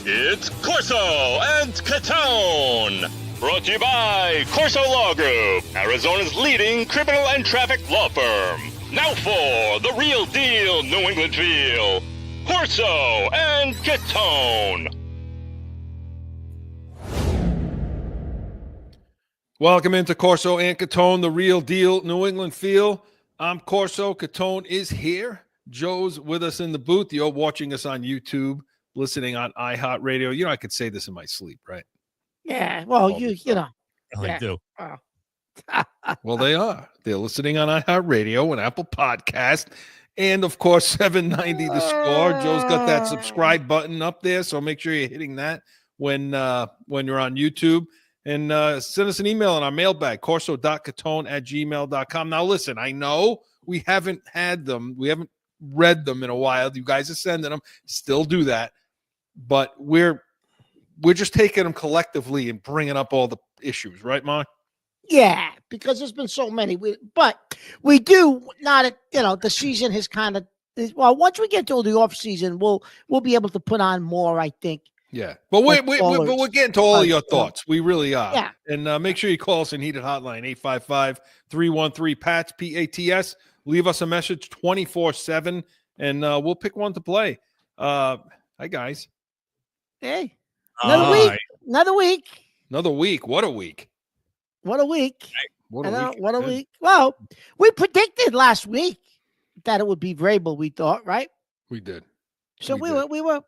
It's Corso and Catone. Brought to you by Corso Law Group, Arizona's leading criminal and traffic law firm. Now for the real deal New England feel, Corso and Catone. Welcome into Corso and Catone, the real deal New England feel. I'm Corso. Catone is here. Joe's with us in the booth. You're watching us on YouTube, listening on iHeartRadio. You know, I could say this in my sleep, right? Yeah. Well, you know. I do. Well, they are. They're listening on iHeartRadio and Apple Podcast. And, of course, 790 The Score. Joe's got that subscribe button up there, so make sure you're hitting that when you're on YouTube. And send us an email on our mailbag, corso.catone@gmail.com. Now, listen, I know we haven't had them. We haven't read them in a while. You guys are sending them. Still do that. But we're just taking them collectively and bringing up all the issues. Right, Mark? Yeah, because there's been so many. But we do not, the season has kind of, well, once we get to the off season, we'll be able to put on more, I think. Yeah, but we're getting to all of your thoughts. We really are. Yeah. And make sure you call us in Heated Hotline, 855-313-PATS, P-A-T-S. Leave us a message 24/7, and we'll pick one to play. Hi, guys. Hey, another week. Another week. What a week. What a week. Hey, what a week. Well, we predicted last week that it would be Vrabel, we thought, right? We did. So we were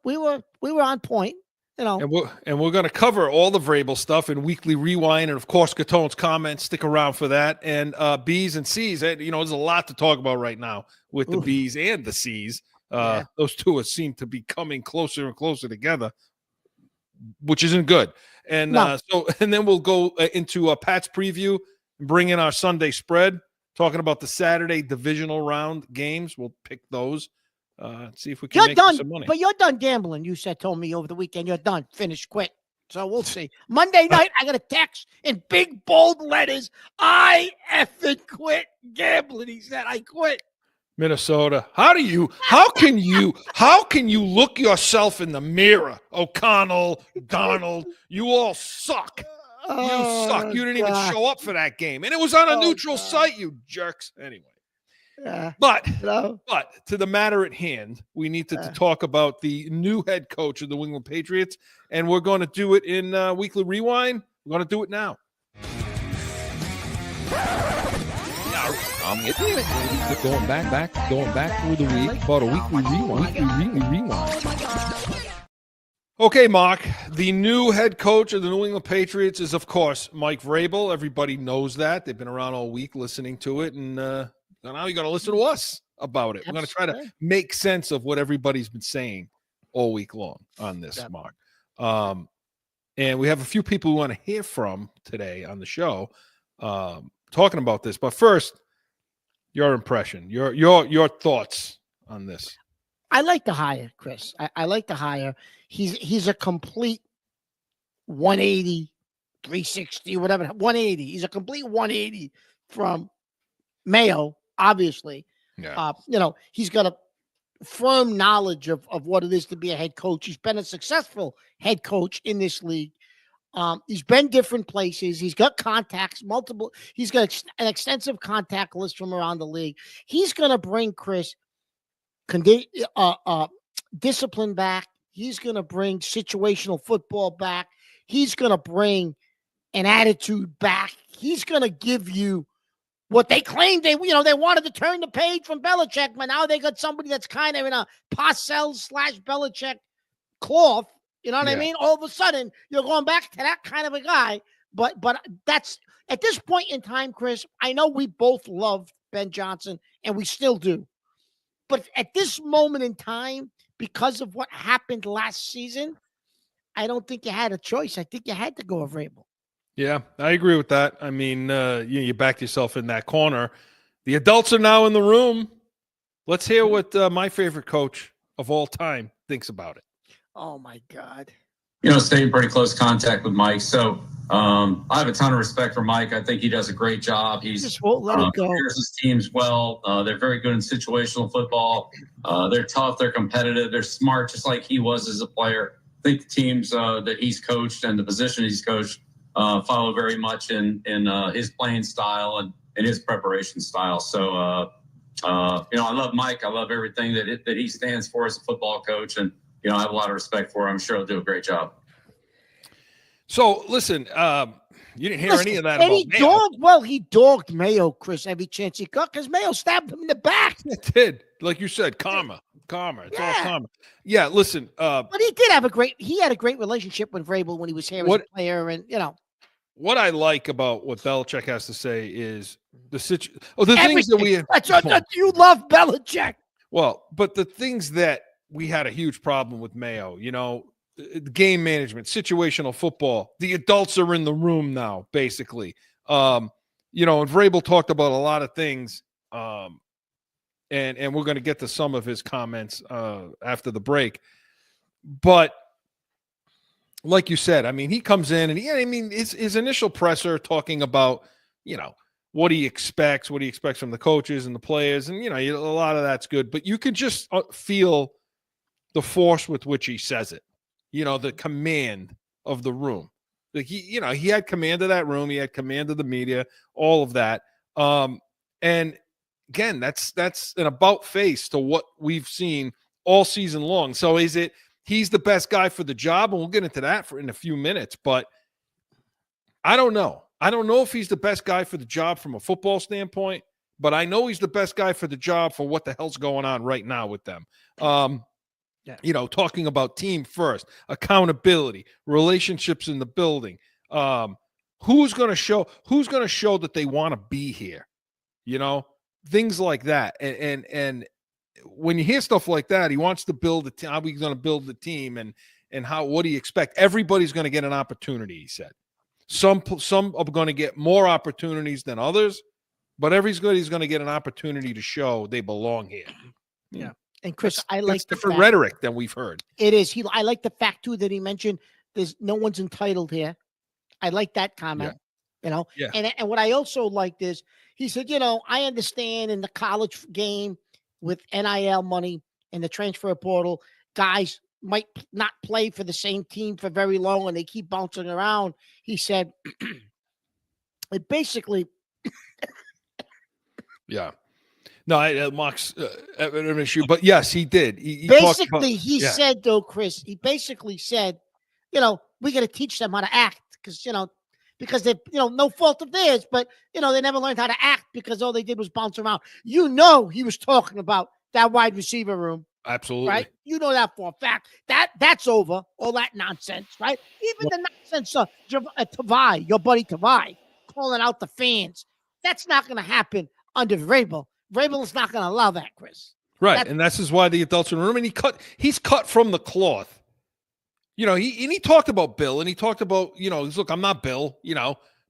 on point. And we're going to cover all the Vrabel stuff in Weekly Rewind, and of course, Catone's comments. Stick around for that. And B's and C's. There's a lot to talk about right now with the B's and the C's. Those two seem to be coming closer and closer together, which isn't good. And and then we'll go into a Pat's preview and bring in our Sunday spread, talking about the Saturday divisional round games. We'll pick those. See if we can make some money. But you're done gambling. You told me over the weekend you're done. Finish, quit. So we'll see. Monday night, I got a text in big bold letters. I effing quit gambling. He said, I quit. Minnesota. How can you look yourself in the mirror? O'Connell, Donald, you all suck. You suck. You didn't even show up for that game. And it was on a neutral site, you jerks. Anyway. But to the matter at hand, we need to talk about the new head coach of the New England Patriots, and we're going to do it in Weekly Rewind. We're going to do it now. Going back through the week, about a Weekly Rewind. Okay, Mark, the new head coach of the New England Patriots is, of course, Mike Vrabel. Everybody knows that. They've been around all week listening to it, and now you're going to listen to us about it. We're going to try to make sense of what everybody's been saying all week long on this, Mark. And we have a few people we want to hear from today on the show talking about this. But first, your impression, your thoughts on this. I like the hire, Chris. I like the hire. He's a complete 180, 360, whatever, 180. He's a complete 180 from Mayo. Obviously, he's got a firm knowledge of what it is to be a head coach. He's been a successful head coach in this league. He's been different places. He's got contacts, multiple. He's got an extensive contact list from around the league. He's going to bring Chris discipline back. He's going to bring situational football back. He's going to bring an attitude back. He's going to give you what they claimed they wanted to turn the page from Belichick, but now they got somebody that's kind of in a Parcells/Belichick cloth. You know what I mean? All of a sudden, you're going back to that kind of a guy. But that's at this point in time, Chris. I know we both loved Ben Johnson, and we still do. But at this moment in time, because of what happened last season, I don't think you had a choice. I think you had to go with Vrabel. Yeah, I agree with that. I mean, you backed yourself in that corner. The adults are now in the room. Let's hear what my favorite coach of all time thinks about it. Oh, my God. Stay in pretty close contact with Mike. So I have a ton of respect for Mike. I think he does a great job. He just won't let it go. Prepares his teams well. They're very good in situational football. They're tough. They're competitive. They're smart, just like he was as a player. think the teams that he's coached and the position he's coached follow very much in his playing style and his preparation style. So, I love Mike. I love everything that he stands for as a football coach. And, I have a lot of respect for him. I'm sure he'll do a great job. So, listen, you didn't hear any of that about Mayo. He dogged Mayo, Chris, every chance he got because Mayo stabbed him in the back. It did. Like you said, karma. It's all karma. Yeah, listen. But he did have he had a great relationship with Vrabel when he was here as a player. And, what I like about what Belichick has to say is the things that we have. You love Belichick. Well, but the things that we had a huge problem with Mayo, game management, situational football. The adults are in the room now, basically. And Vrabel talked about a lot of things. And we're going to get to some of his comments after the break. But like you said, I mean, he comes in and his initial presser talking about, what he expects from the coaches and the players. And, a lot of that's good, but you can just feel the force with which he says it, the command of the room. Like he had command of that room. He had command of the media, all of that. And again, that's an about face to what we've seen all season long. So is it, he's the best guy for the job? And we'll get into that in a few minutes, but I don't know. I don't know if he's the best guy for the job from a football standpoint, but I know he's the best guy for the job for what the hell's going on right now with them. Talking about team first, accountability, relationships in the building. Who's going to show that they want to be here? Things like that. And when you hear stuff like that, he wants to build a team. How he's going to build the team and what do you expect? Everybody's going to get an opportunity, he said. Some are going to get more opportunities than others, but everybody's going to get an opportunity to show they belong here. Yeah. And Chris, I like the different rhetoric than we've heard. It is. I like the fact too that he mentioned there's no one's entitled here. I like that comment. Yeah. And what I also liked is he said, I understand in the college game with NIL money and the transfer portal, guys might not play for the same team for very long and they keep bouncing around. He said, it basically. Yeah. No, Mark's an issue, but yes, he did. He said, though, Chris, he basically said, we got to teach them how to act because they, no fault of theirs, but, they never learned how to act because all they did was bounce around. He was talking about that wide receiver room. Absolutely. Right? You know that for a fact. That's over. All that nonsense, right? Even the nonsense of Tavai, your buddy Tavai, calling out the fans. That's not going to happen under Vrabel. Vrabel is not going to allow that, Chris. Right, and this is why the adults are in the room. And he's cut from the cloth. He talked about Bill, and he talked about, look, I'm not Bill,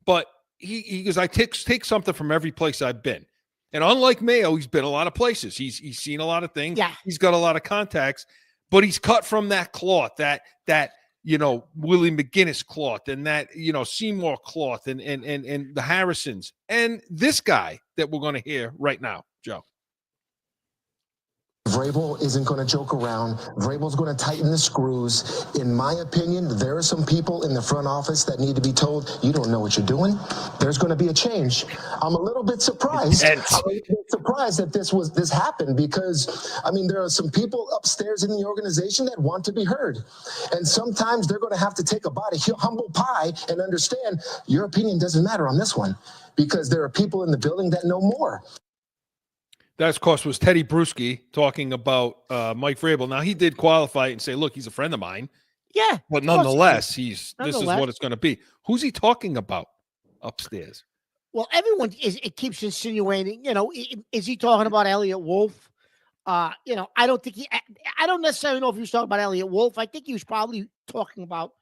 but he goes, I take something from every place I've been. And unlike Mayo, he's been a lot of places. He's seen a lot of things. Yeah. He's got a lot of contacts, but he's cut from that cloth, that Willie McGinnis cloth and that, Seymour cloth and the Harrisons and this guy that we're going to hear right now, Joe. Vrabel isn't going to joke around. Vrabel's going to tighten the screws. In my opinion, there are some people in the front office that need to be told, you don't know what you're doing. There's going to be a change. I'm a little bit surprised. That this happened because, there are some people upstairs in the organization that want to be heard. And sometimes they're going to have to take a bite of humble pie and understand your opinion doesn't matter on this one because there are people in the building that know more. That, of course, was Teddy Bruschi talking about Mike Vrabel. Now, he did qualify it and say, look, he's a friend of mine. Yeah. But nonetheless, this is what it's going to be. Who's he talking about upstairs? Well, everyone it keeps insinuating, is he talking about Elliott Wolf? I don't necessarily know if he was talking about Elliott Wolf. I think he was probably talking about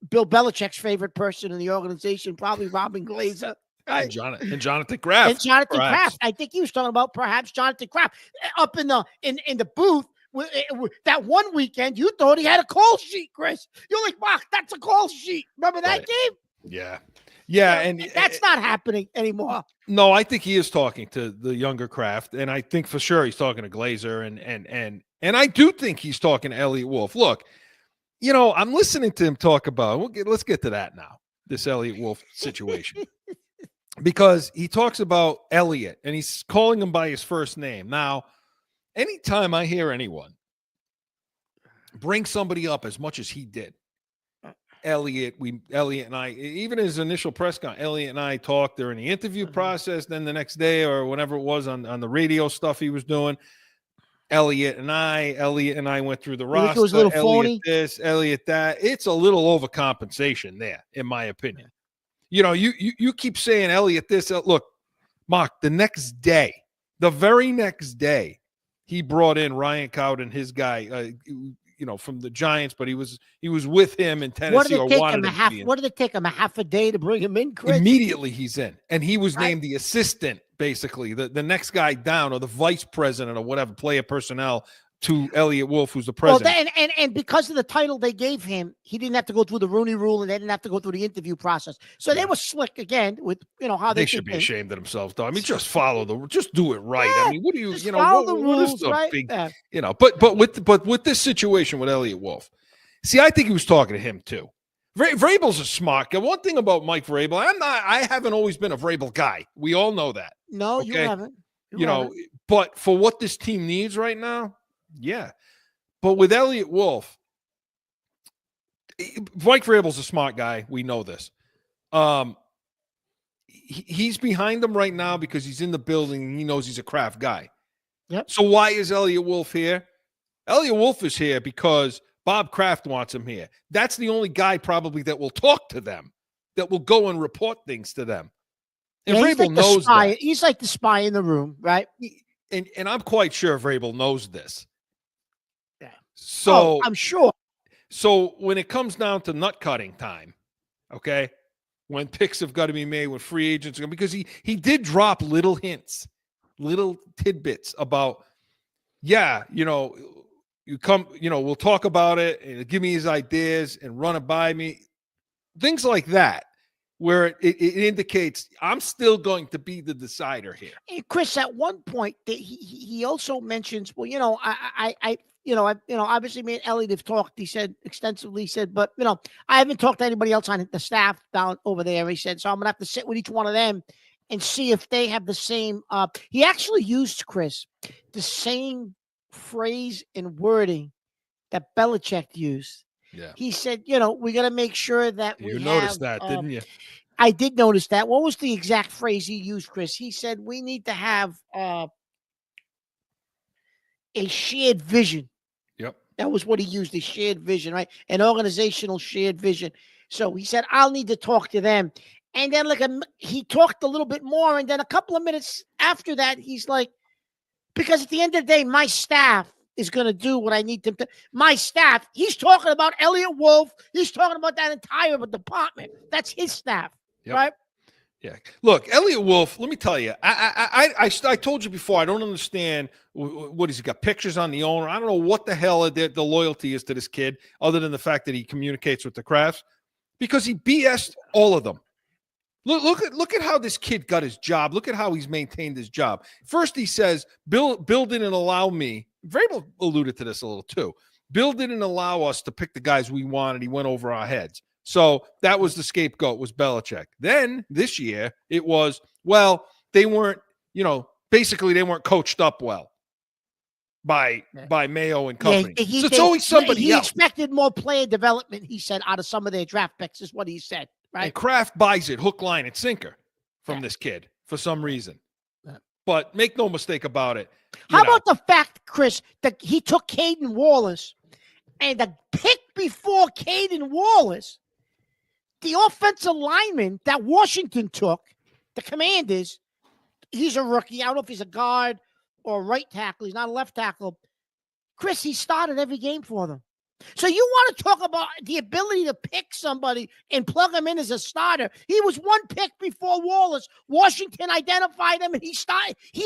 Bill Belichick's favorite person in the organization, probably Robin Glazer. Right. And Jonathan Kraft. I think he was talking about perhaps Jonathan Kraft up in the booth. That one weekend, you thought he had a call sheet, Chris. You're like, Mark, that's a call sheet. Remember that game? Yeah. And that's not happening anymore. No, I think he is talking to the younger Kraft, and I think for sure he's talking to Glazer, and I do think he's talking to Elliott Wolf. Look, I'm listening to him talk about, let's get to that now, this Elliott Wolf situation. Because he talks about Elliott, and he's calling him by his first name. Now, anytime I hear anyone bring somebody up as much as he did, Elliott and I, even his initial press conference, Elliott and I talked during the interview process, then the next day or whenever it was on the radio stuff he was doing. Elliott and I went through the roster. It was a little Elliott phony. this, Elliott that. It's a little overcompensation there, in my opinion. You keep saying Elliott this. Look, Mark, the very next day, he brought in Ryan Cowden, his guy, from the Giants, but he was with him in Tennessee. What did it take him a half a day to bring him in, Chris? Immediately he's in, and he was named the assistant, basically the next guy down, or the vice president or whatever, player personnel, to Elliott Wolf, who's the president. Well, and because of the title they gave him, he didn't have to go through the Rooney Rule, and they didn't have to go through the interview process. So they were slick again with how they should be ashamed of themselves, though. I mean, just do it right. I mean, what do you follow the rules, what is the right? big, but with this situation with Elliott Wolf, see, I think he was talking to him too. Vrabel's a smart guy. One thing about Mike Vrabel, I haven't always been a Vrabel guy. We all know that. No, okay? you haven't. But for what this team needs right now, yeah. But with Elliott Wolf, Mike Vrabel's a smart guy. We know this. He's behind them right now because he's in the building and he knows he's a Kraft guy. Yep. So why is Elliott Wolf here? Elliott Wolf is here because Bob Kraft wants him here. That's the only guy probably that will talk to them, that will go and report things to them. And Vrabel knows that. He's like the spy in the room, right? And I'm quite sure Vrabel knows this. Yeah. So I'm sure. So when it comes down to nut cutting time, okay, when picks have got to be made, when free agents are going, because he did drop little hints, little tidbits about, you come, we'll talk about it and give me his ideas and run it by me, things like that, where it indicates I'm still going to be the decider here. Hey, Chris, at one point he also mentions, well, obviously me and Elliot have talked. He said extensively. He said, but I haven't talked to anybody else on the staff down over there. He said, so I'm gonna have to sit with each one of them and see if they have the same. He actually used, Chris, the same phrase and wording that Belichick used. Yeah. He said, we got to make sure that you noticed that, didn't you? I did notice that. What was the exact phrase he used, Chris? He said, we need to have a shared vision. Yep. That was what he used, a shared vision, right? An organizational shared vision. So he said, I'll need to talk to them. And then he talked a little bit more. And then a couple of minutes after that, he's like, because at the end of the day, my staff is going to do what I need them to. My staff, he's talking about Elliott Wolf. He's talking about that entire department. That's his staff, right? Yeah. Look, Elliott Wolf, let me tell you, I told you before, I don't understand what he's got pictures on the owner. I don't know what the hell the loyalty is to this kid, other than the fact that he communicates with the Crafts, because he BS'd all of them. Look at how this kid got his job. Look at how he's maintained his job. First, he says, Bill didn't allow me. Vrabel alluded to this a little too. Bill didn't allow us to pick the guys we wanted. He went over our heads. So that was the scapegoat, was Belichick. Then this year, it was, they weren't, basically they weren't coached up well by Mayo and company. So it's always somebody else. He expected more player development, he said, out of some of their draft picks, is what he said. Right. And Kraft buys it hook, line, and sinker from this kid for some reason. But make no mistake about it. How about the fact, Chris, that he took Caden Wallace, and the pick before Caden Wallace, the offensive lineman that Washington took, the Commanders, he's a rookie. I don't know if he's a guard or a right tackle. He's not a left tackle. Chris, he started every game for them. So you want to talk about the ability to pick somebody and plug him in as a starter? He was one pick before Wallace. Washington identified him, and he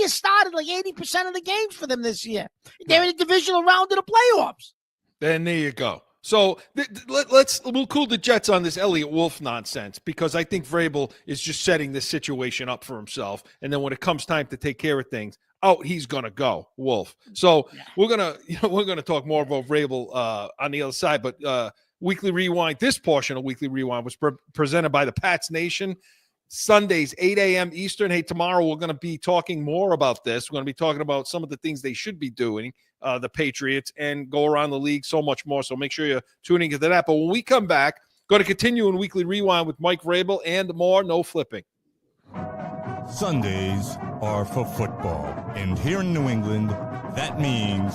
has started like 80% of the games for them this year. They're in the divisional round of the playoffs. Then there you go. So we'll cool the Jets on this Elliott Wolf nonsense, because I think Vrabel is just setting this situation up for himself. And then when it comes time to take care of things, out, he's gonna go Wolf. So we're gonna talk more about Vrabel on the other side. But Weekly Rewind, this portion of Weekly Rewind was presented by the Pats Nation. Sundays, 8 a.m. Eastern. Hey, tomorrow we're going to be talking more about this. We're going to be talking about some of the things they should be doing, the Patriots, and go around the league, so much more. So make sure you're tuning into that. But when we come back, going to continue in Weekly Rewind with Mike Vrabel and more. No flipping. Sundays are for football. And here in New England, that means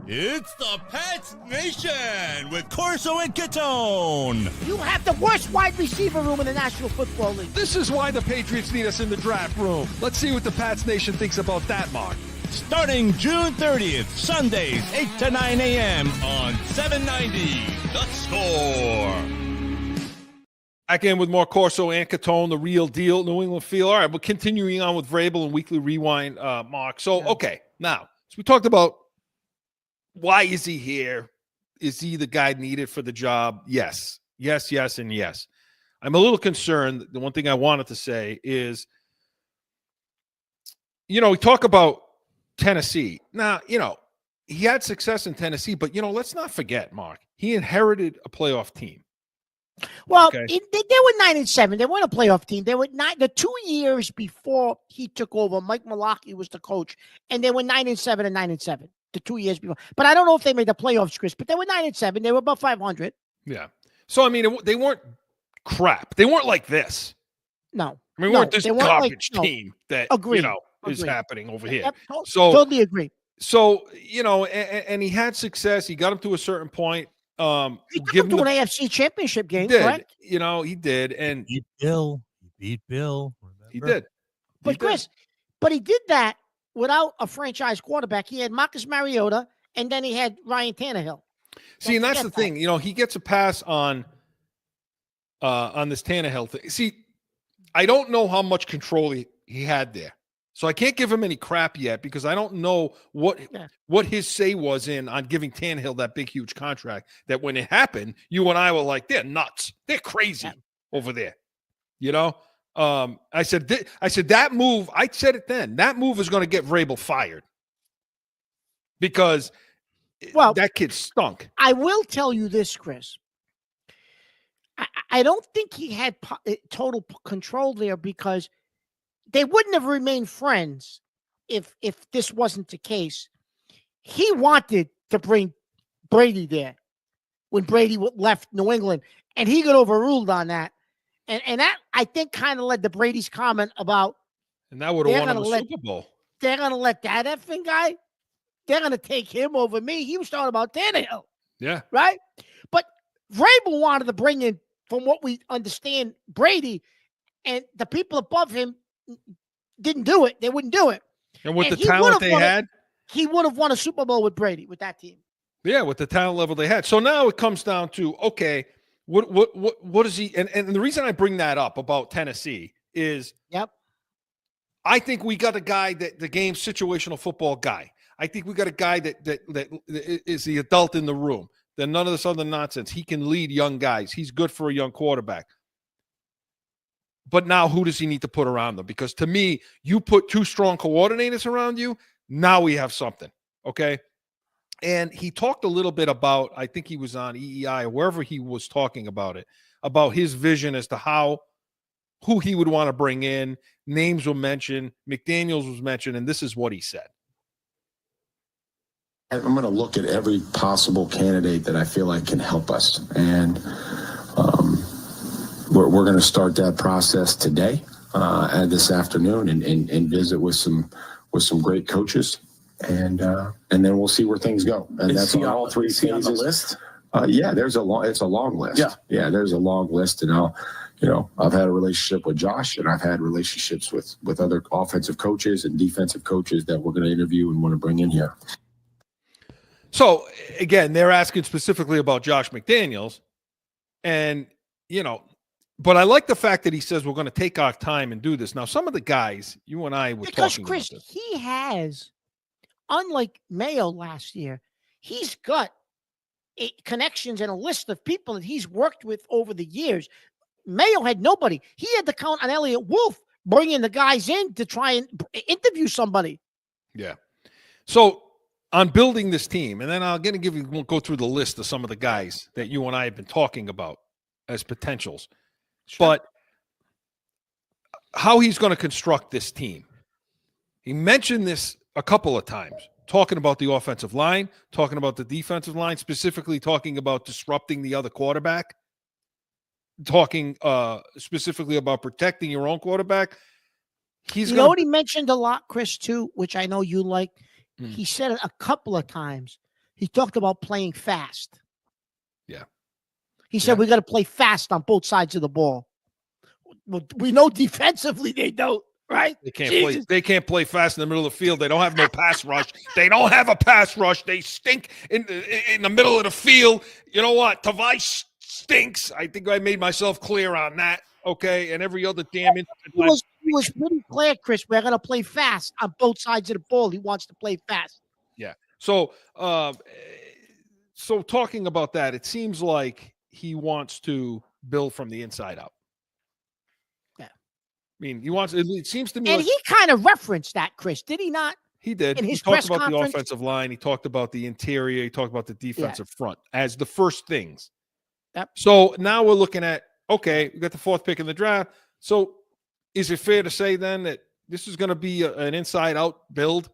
it's the Pats Nation with Corso and Catone. You have the worst wide receiver room in the National Football League. This is why the Patriots need us in the draft room. Let's see what the Pats Nation thinks about that, Mark. Starting June 30th, Sundays, 8 to 9 a.m. on 790 The Score. Back in with more Corso and Catone, the real deal, New England feel. All right, we're continuing on with Vrabel and Weekly Rewind, Mark. So, okay, now, so we talked about why is he here? Is he the guy needed for the job? Yes, yes, yes, and yes. I'm a little concerned. The one thing I wanted to say is, we talk about Tennessee. Now, he had success in Tennessee, but, let's not forget, Mark, he inherited a playoff team. Well, Okay. they were 9-7. They weren't a playoff team. They were the 2 years before he took over. Mike Malaki was the coach, and they were 9-7 and 9-7 the 2 years before. But I don't know if they made the playoffs, Chris. But they were 9-7. They were above 500. Yeah. So I mean, they weren't crap. They weren't like this. No. I mean, we weren't this garbage team that is happening over here. Yep, So totally agree. So and he had success. He got him to a certain point. He took him to an AFC Championship game, correct? He did, and He beat Bill. Remember? he did. But Chris, he did that without a franchise quarterback. He had Marcus Mariota, and then he had Ryan Tannehill. See, and that's the thing. He gets a pass on this Tannehill thing. See, I don't know how much control he had there. So I can't give him any crap yet because I don't know what his say was on giving Tannehill that big, huge contract that when it happened, you and I were like, they're nuts. They're crazy over there. I said that move, I said it then, that move is going to get Vrabel fired because that kid stunk. I will tell you this, Chris. I don't think he had total control there because they wouldn't have remained friends if this wasn't the case. He wanted to bring Brady there when Brady left New England, and he got overruled on that. And that, I think, kind of led to Brady's comment about, and that would have won him the Super Bowl. They're going to let that effing guy, they're going to take him over me. He was talking about Tannehill. Yeah. Right? But Vrabel wanted to bring in, from what we understand, Brady, and the people above him didn't do it. They wouldn't do it. And with the talent they had, he would have won a Super Bowl with Brady, with that team. Yeah, with the talent level they had. So now it comes down to, okay, what is he? And the reason I bring that up about Tennessee is, I think we got a guy that the game's situational football guy. I think we got a guy that is the adult in the room. That none of this other nonsense. He can lead young guys. He's good for a young quarterback. But now who does he need to put around them? Because to me, you put two strong coordinators around you, now we have something, okay? And he talked a little bit about, I think he was on EEI or wherever he was talking about it, about his vision as to who he would want to bring in. Names were mentioned. McDaniels was mentioned, and this is what he said. I'm going to look at every possible candidate that I feel like can help us. And we're going to start that process today and this afternoon and visit with some great coaches. And then we'll see where things go. And that's on all three phases. On the list? It's a long list. Yeah, there's a long list. And I've had a relationship with Josh, and I've had relationships with other offensive coaches and defensive coaches that we're going to interview and want to bring in here. So, again, they're asking specifically about Josh McDaniels. And, but I like the fact that he says we're going to take our time and do this. Now, some of the guys, you and I were talking Chris, about this. He has, unlike Mayo last year, he's got connections and a list of people that he's worked with over the years. Mayo had nobody. He had to count on Elliott Wolf bringing the guys in to try and interview somebody. Yeah. So on building this team, and then we'll go through the list of some of the guys that you and I have been talking about as potentials. Sure. But how he's going to construct this team. He mentioned this a couple of times, talking about the offensive line, talking about the defensive line, specifically talking about disrupting the other quarterback, talking specifically about protecting your own quarterback. You know what he mentioned a lot, Chris, too, which I know you like? He said it a couple of times. He talked about playing fast. Yeah. He said we got to play fast on both sides of the ball. Well, we know defensively they don't, right? They can't play fast in the middle of the field. They don't have no pass rush. They don't have a pass rush. They stink in the middle of the field. You know what? Tavai stinks. I think I made myself clear on that. Okay, and every other damn He was pretty clear, Chris. We're going to play fast on both sides of the ball. He wants to play fast. Yeah. So talking about that, it seems like he wants to build from the inside out. Yeah. I mean, it seems to me and like, he kind of referenced that, Chris, did he not? He did. In his he talked press about conference? the offensive line. He talked about the interior. He talked about the defensive front as the first things. Yep. So now we're looking at, okay, we got the 4th pick in the draft. So is it fair to say then that this is going to be an inside-out build?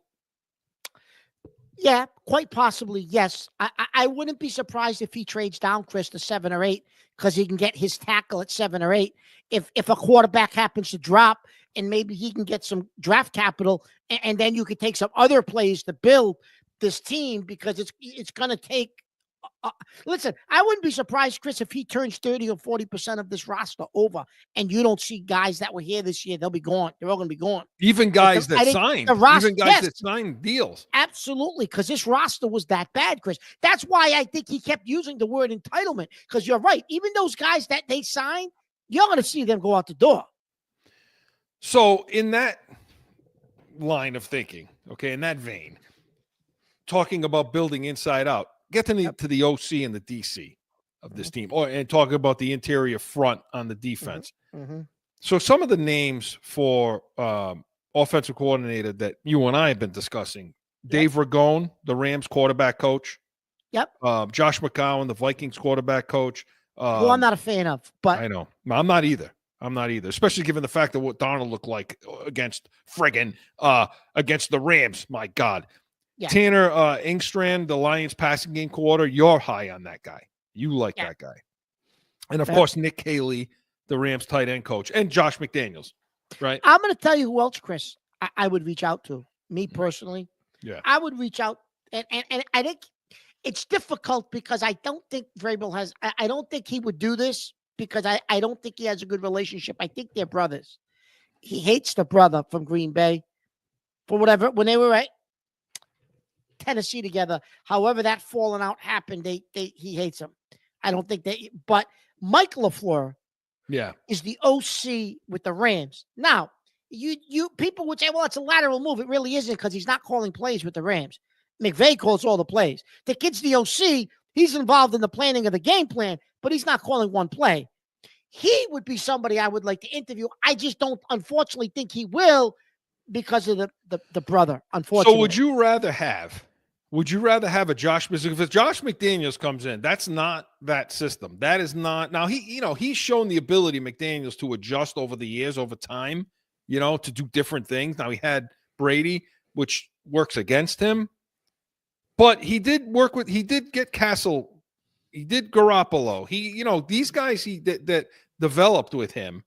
Yeah, quite possibly, yes. I wouldn't be surprised if he trades down, Chris, to 7 or 8 because he can get his tackle at 7 or 8. If a quarterback happens to drop and maybe he can get some draft capital and then you could take some other plays to build this team because it's going to take listen, I wouldn't be surprised, Chris, if he turns 30 or 40% of this roster over and you don't see guys that were here this year. They'll be gone. They're all going to be gone. Even guys that signed. That signed deals. Absolutely, because this roster was that bad, Chris. That's why I think he kept using the word entitlement, because you're right. Even those guys that they signed, you're going to see them go out the door. So in that line of thinking, okay, in that vein, talking about building inside out, get to the OC and the DC of this team, and talk about the interior front on the defense. Mm-hmm. So some of the names for offensive coordinator that you and I have been discussing, Dave Ragone, the Rams quarterback coach. Yep. Josh McCown, the Vikings quarterback coach. Who I'm not a fan of, but I know. I'm not either, especially given the fact that what Darnold looked like against against the Rams. My God. Yeah. Tanner Engstrand, the Lions passing game coordinator, you're high on that guy. You like that guy. And, of course, Nick Haley, the Rams tight end coach, and Josh McDaniels, right? I'm going to tell you who else, Chris, I would reach out to. Me personally. Yeah. I would reach out, and I think it's difficult because I don't think Vrabel has – I don't think he would do this because I don't think he has a good relationship. I think they're brothers. He hates the brother from Green Bay for whatever – when they were at Tennessee together, however that falling out happened, he hates him. I don't think they, but Mike LaFleur, is the OC with the Rams. Now, you people would say, well, it's a lateral move. It really isn't because he's not calling plays with the Rams. McVay calls all the plays. The kid's the OC. He's involved in the planning of the game plan, but he's not calling one play. He would be somebody I would like to interview. I just don't, unfortunately, think he will because of the brother. Unfortunately, so would you rather have a Josh? Because if Josh McDaniels comes in, that's not that system. That is not. Now he's shown the ability, McDaniels, to adjust over the years, over time, to do different things. Now he had Brady, which works against him, but he did get Castle. He did Garoppolo. These guys that developed with him.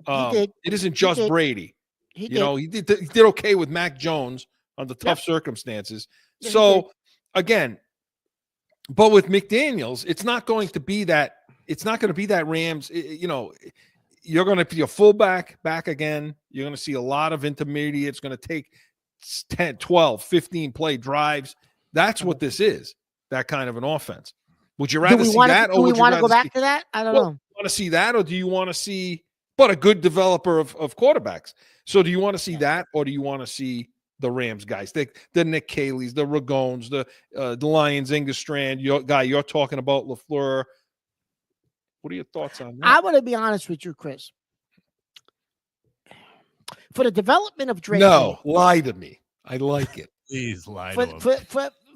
It isn't just Brady. He did okay with Mac Jones under tough circumstances. So again, but with McDaniels, it's not going to be that. It's not going to be that Rams. You're going to be a fullback back again. You're going to see a lot of intermediate. It's going to take 10, 12, 15 play drives. That's what this is. That kind of an offense. Would you rather see that, or would you want to go back to that? I don't know. Want to see that, or do you want to see a good developer of quarterbacks? So do you want to see that, or do you want to see the Rams guys, the Nick Caleys, the Ragones, the Lions, Engstrand, you're talking about LaFleur? What are your thoughts on that? I want to be honest with you, Chris. For the development of Drake. No, lie to me. I like it. Please lie for to him.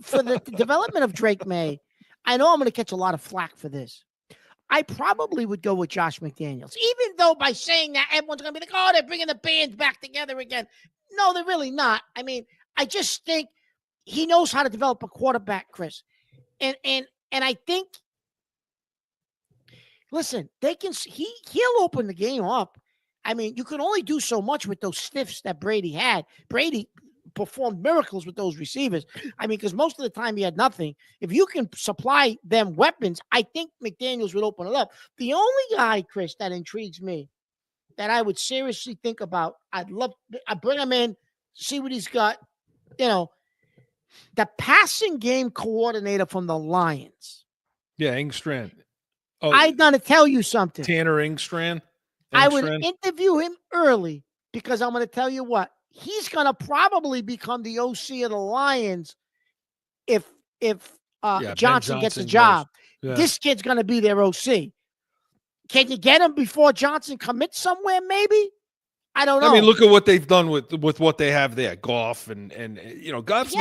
for the development of Drake May. I know I'm going to catch a lot of flack for this. I probably would go with Josh McDaniels, even though by saying that everyone's going to be like, "Oh, they're bringing the bands back together again." No, they're really not. I mean, I just think he knows how to develop a quarterback, Chris, and I think. Listen, he'll open the game up. I mean, you can only do so much with those stiffs that Brady had. Brady performed miracles with those receivers. I mean, because most of the time he had nothing. If you can supply them weapons, I think McDaniels would open it up. The only guy, Chris, that intrigues me, that I would seriously think about, I'd bring him in, see what he's got. The passing game coordinator from the Lions. Yeah, Engstrand. Oh, I'm going to tell you something. Tanner Engstrand. I would interview him early because I'm going to tell you what, he's going to probably become the OC of the Lions if Johnson gets a job. Yeah. This kid's going to be their OC. Can you get him before Johnson commits somewhere? Maybe. I don't know. I mean, look at what they've done with what they have there. Goff and Goff's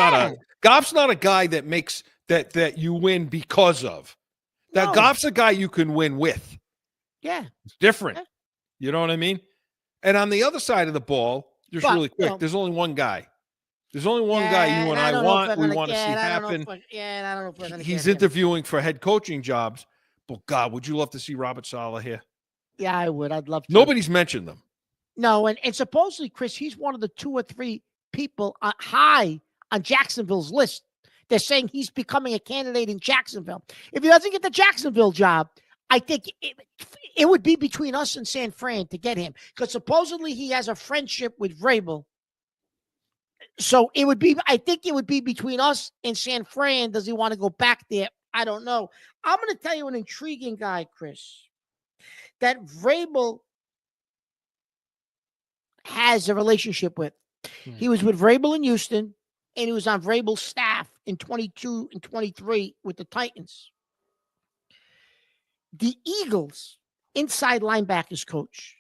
not a guy that makes that you win because of. That Goff's a guy you can win with. Yeah. It's different. Yeah. You know what I mean? And on the other side of the ball, really quick, there's only one guy. There's only one guy you and I want. We want to see happen. I don't know if we're going to He's interviewing for head coaching jobs. But God, would you love to see Robert Saleh here? Yeah, I would. I'd love to. Nobody's mentioned them. No, and supposedly, Chris, he's one of the 2 or 3 people high on Jacksonville's list. They're saying he's becoming a candidate in Jacksonville. If he doesn't get the Jacksonville job, I think it would be between us and San Fran to get him, because supposedly he has a friendship with Vrabel. So I think it would be between us and San Fran. Does he want to go back there? I don't know. I'm going to tell you an intriguing guy, Chris, that Vrabel has a relationship with. He was with Vrabel in Houston, and he was on Vrabel's staff in 22 and 23 with the Titans. The Eagles inside linebackers coach,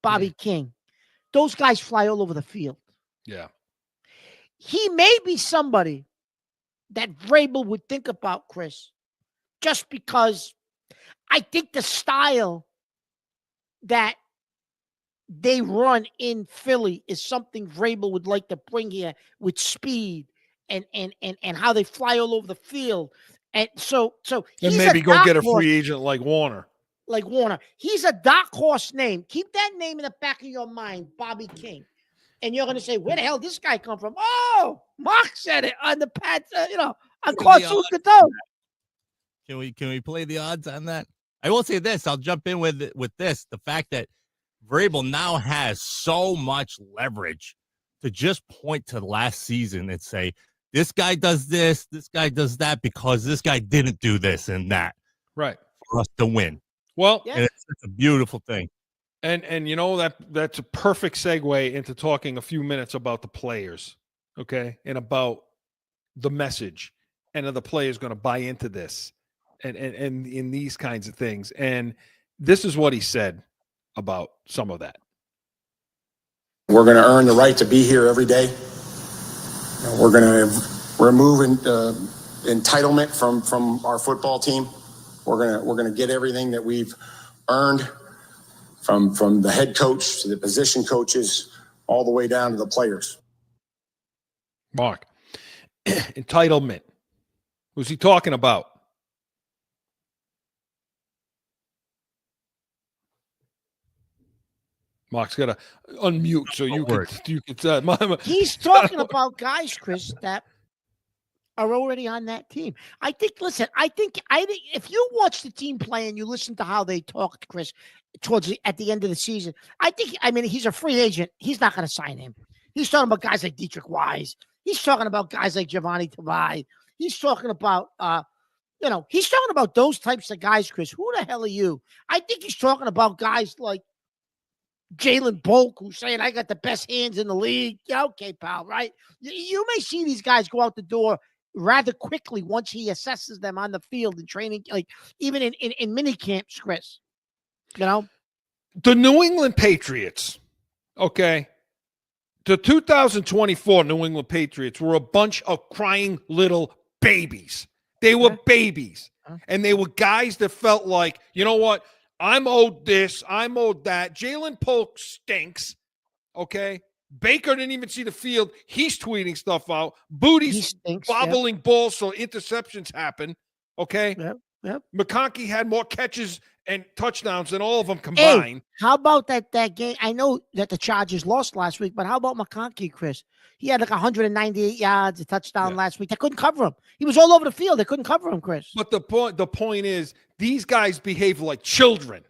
Bobby King, those guys fly all over the field. Yeah. He may be somebody that Vrabel would think about, Chris, just because I think the style that they run in Philly is something Vrabel would like to bring here with speed and how they fly all over the field. And so and maybe go get a free agent like Warner. He's a dark horse name. Keep that name in the back of your mind, Bobby King. And you're going to say, where the hell did this guy come from? Oh, Mark said it on the Pats, on CORSO CATONE. Can we play the odds on that? I will say this. I'll jump in with this. The fact that Vrabel now has so much leverage to just point to last season and say, this guy does this guy does that, because this guy didn't do this and that. Right. For us to win. Well, and it's a beautiful thing. And that's a perfect segue into talking a few minutes about the players, okay? And about the message, and are the players going to buy into this and in these kinds of things. And this is what he said about some of that. We're going to earn the right to be here every day. We're going to remove entitlement from our football team. We're going to get everything that we've earned from the head coach to the position coaches, all the way down to the players. Mark, entitlement. Who's he talking about? Mark's got to unmute so you can. He's talking about guys, Chris, that are already on that team. I think if you watch the team play and you listen to how they talked, Chris, at the end of the season, he's a free agent. He's not going to sign him. He's talking about guys like Dietrich Wise. He's talking about guys like Giovanni Tavai. He's talking about, he's talking about those types of guys, Chris. Who the hell are you? I think he's talking about guys like Jalen Polk, who's saying, I got the best hands in the league. Yeah, okay, pal, right? You may see these guys go out the door rather quickly once he assesses them on the field and training, like even in mini camps, Chris. The New England Patriots, okay? the 2024 New England Patriots were a bunch of crying little babies. They were babies. And they were guys that felt like, you know what? I'm owed this. I'm owed that. Jalen Polk stinks. Okay? Baker didn't even see the field. He's tweeting stuff out. Booty's bobbling balls so interceptions happen. Okay? Yep. McConkey had more catches and touchdowns than all of them combined. Hey, how about that game? I know that the Chargers lost last week, but how about McConkey, Chris? He had like 198 yards, a touchdown last week. They couldn't cover him. He was all over the field. They couldn't cover him, Chris. But the point is, these guys behave like children,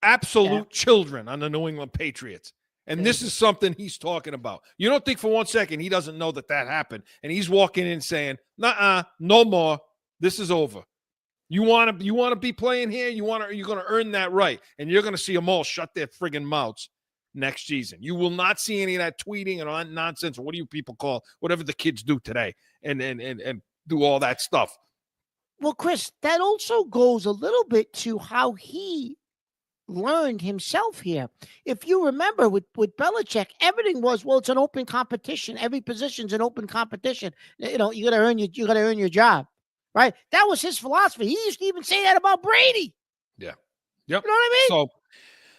absolute children on the New England Patriots. And this is something he's talking about. You don't think for 1 second he doesn't know that happened. And he's walking in saying, "Nuh-uh, no more. This is over. You want to be playing here? You're going to earn that right. And you're going to see them all shut their friggin' mouths next season. You will not see any of that tweeting and nonsense, or what do you people call, whatever the kids do today, and do all that stuff." Well, Chris, that also goes a little bit to how he learned himself here. If you remember with Belichick, everything was, well, it's an open competition. Every position's an open competition. You know, you got to earn your job, right? That was his philosophy. He used to even say that about Brady. Yeah. Yep. You know what I mean?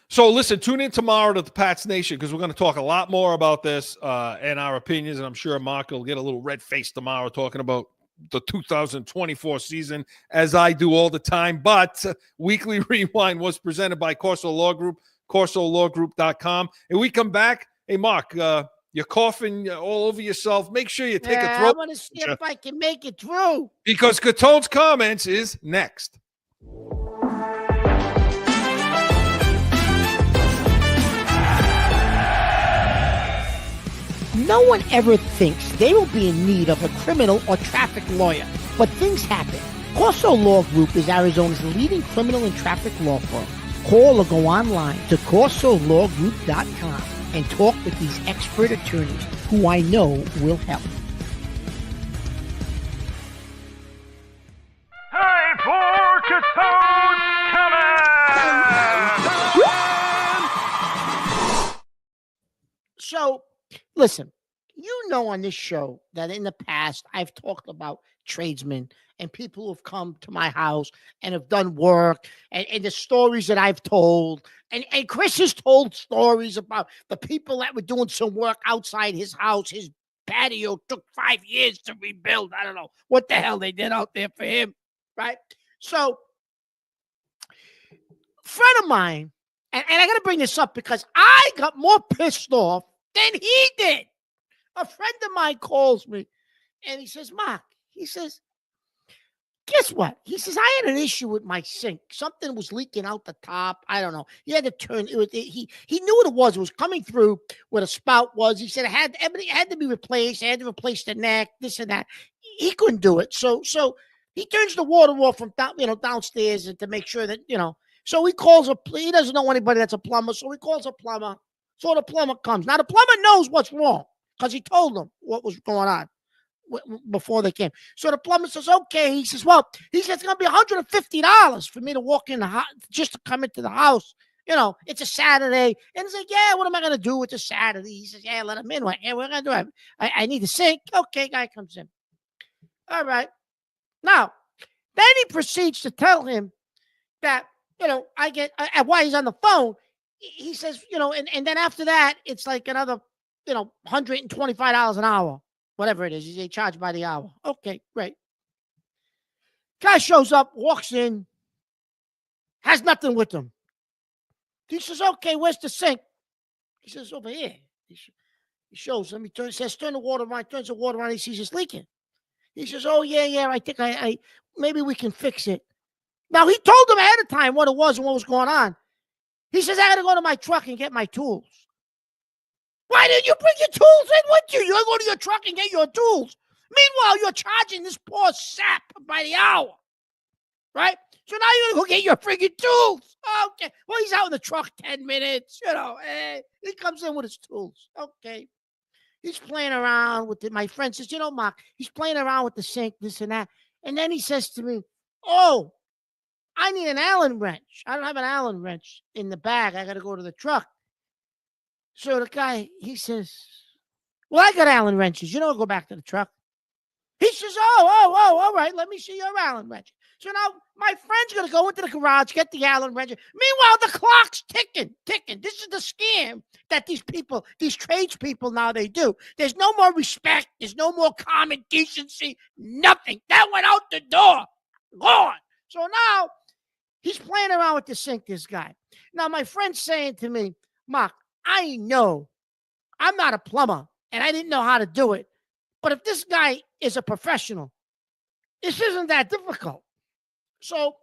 So listen, tune in tomorrow to the Pats Nation, because we're going to talk a lot more about this and our opinions. And I'm sure Mark will get a little red face tomorrow talking about the 2024 season, as I do all the time. But Weekly Rewind was presented by CORSO Law Group, CORSOLawGroup.com. And we come back. Hey, Mark, you're coughing all over yourself. Make sure you take a throat. I want to see if I can make it through. Because Catone's comments is next. No one ever thinks they will be in need of a criminal or traffic lawyer, but things happen. CORSO Law Group is Arizona's leading criminal and traffic law firm. Call or go online to CORSOLawGroup.com and talk with these expert attorneys who I know will help. Time for Catone's comment! So, listen, you know on this show that in the past I've talked about tradesmen and people who have come to my house and have done work, and the stories that I've told. And Chris has told stories about the people that were doing some work outside his house. His patio took 5 years to rebuild. I don't know what the hell they did out there for him, right? So, a friend of mine, and I got to bring this up because I got more pissed off than he did. A friend of mine calls me and he says, "Mark," he says, "guess what?" He says, "I had an issue with my sink. Something was leaking out the top. I don't know. He had to turn it. He knew what it was. It was coming through where the spout was. He said it had to be replaced. I had to replace the neck, this and that. He couldn't do it. So he turns the water off from downstairs and to make sure that, so he calls he doesn't know anybody that's a plumber. So he calls a plumber. So the plumber comes. Now the plumber knows what's wrong because he told them what was going on before they came. So the plumber says, okay. He says, it's going to be $150 for me to walk in the house, just to come into the house. It's a Saturday. And he's like, yeah, what am I going to do with the Saturday? He says, yeah, let him in. Yeah, we're going to do it. I need a sink. Okay, guy comes in. All right. Now, then he proceeds to tell him that, while he's on the phone, he says, and then after that, it's like another, $125 an hour. Whatever it is, they charge by the hour. Okay, great. Guy shows up, walks in, has nothing with him. He says, okay, where's the sink? He says, over here. He shows him. He says, turn the water on. Turns the water on. He sees it's leaking. He says, oh, yeah, I think I maybe we can fix it. Now, he told him ahead of time what it was and what was going on. He says, I got to go to my truck and get my tools. Why didn't you bring your tools in with you? You're going to go to your truck and get your tools. Meanwhile, you're charging this poor sap by the hour, right? So now you're going to go get your friggin' tools. Okay. Well, he's out in the truck 10 minutes. He comes in with his tools. Okay. He's playing around with it. My friend says, Mark, he's playing around with the sink, this and that. And then he says to me, oh, I need an Allen wrench. I don't have an Allen wrench in the bag. I got to go to the truck. So the guy, he says, Well, I got Allen wrenches. You know, I'll go back to the truck. He says, oh, all right. Let me see your Allen wrench. So now my friend's going to go into the garage, get the Allen wrench. Meanwhile, the clock's ticking. This is the scam that these people, these tradespeople now they do. There's no more respect. There's no more common decency. Nothing. That went out the door. Gone. So now he's playing around with the sink, this guy. Now my friend's saying to me, Mark, I know I'm not a plumber and I didn't know how to do it. But if this guy is a professional, this isn't that difficult. So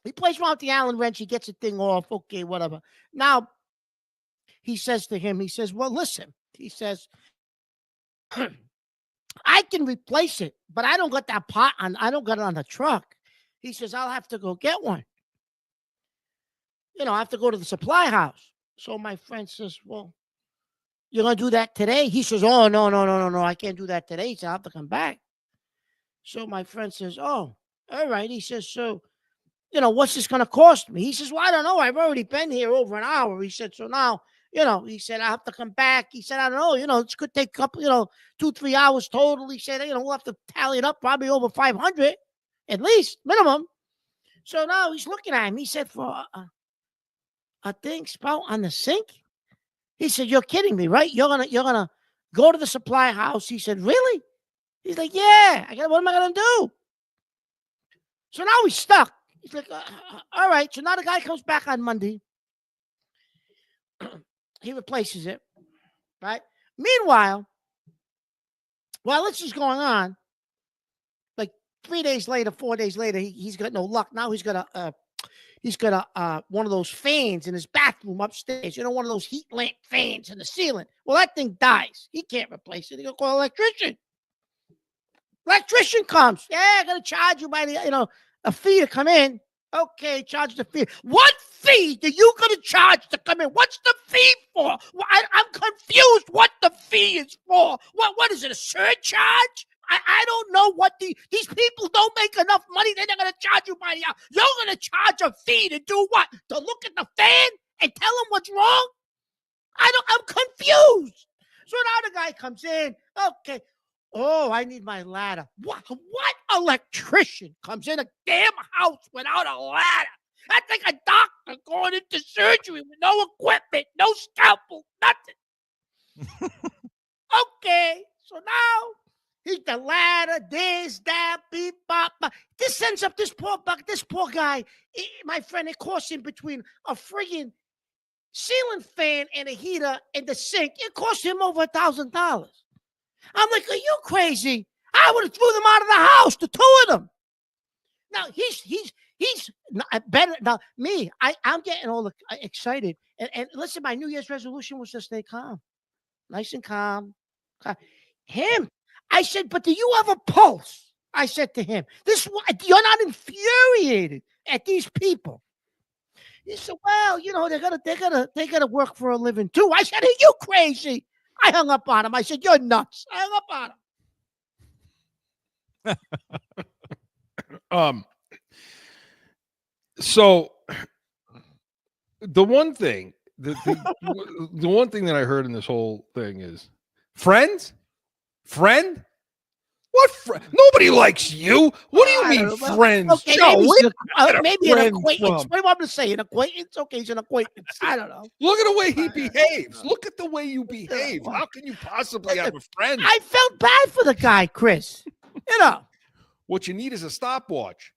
he plays around with the Allen wrench. He gets the thing off. Okay, whatever. Now, he says to him, he says, well, listen. He says, I can replace it, but I don't got that part on. I don't got it on the truck. He says, I'll have to go get one. You know, I have to go to the supply house. So my friend says, well, you're going to do that today? He says, oh, no. I can't do that today. He said, I'll have to come back. So my friend says, oh, all right. He says, so, you know, what's this going to cost me? He says, well, I don't know. I've already been here over an hour. He said, so now, you know, he said, I have to come back. He said, I don't know. You know, it could take a couple, 2-3 hours total. He said, we'll have to tally it up probably over 500 at least, minimum. So now he's looking at him. He said, for a thing spout on the sink? He said, you're kidding me, right? You're gonna go to the supply house. He said, really? He's like, yeah. What am I gonna do? So now he's stuck. He's like, all right. So now the guy comes back on Monday. He replaces it, right? Meanwhile, while this is going on, like 3 days later, 4 days later, he's got no luck. Now he's got one of those fans in his bathroom upstairs. One of those heat lamp fans in the ceiling. Well, that thing dies. He can't replace it. He's going to call an electrician. Electrician comes. Yeah, I'm going to charge you by a fee to come in. Okay, charge the fee. What fee are you going to charge to come in? What's the fee for? I'm confused what the fee is for. What is it, a surcharge? I don't know what these people don't make enough money. They're not going to charge you by the hour. You're going to charge a fee to do what? To look at the fan and tell them what's wrong? I'm confused. So now the guy comes in. Okay. Oh, I need my ladder. What electrician comes in a damn house without a ladder? That's like a doctor going into surgery with no equipment, no scalpel, nothing. Okay. So now he's the ladder, this, that, beep, bop, bop. This sends up this poor guy. My friend, it costs him between a friggin' ceiling fan and a heater and the sink. It cost him over $1,000. I'm like, are you crazy? I would have threw them out of the house, the two of them. Now he's better. Now me, I'm getting all excited. And listen, my New Year's resolution was to stay calm, nice and calm. Him. I said, but do you have a pulse? I said to him, you're not infuriated at these people. He said, well, they gotta work for a living too. I said, are you crazy? I hung up on him. I said, you're nuts. I hung up on him. So the one thing, the one thing that I heard in this whole thing is friends. Friend? What friend? Nobody likes you. What do you mean, friends? Okay, Joe, maybe an acquaintance. What do you want me to say? An acquaintance? Okay, he's an acquaintance. I don't know. Look at the way he behaves. Look at the way you behave. How can you possibly have a friend? I felt bad for the guy, Chris. What you need is a stopwatch.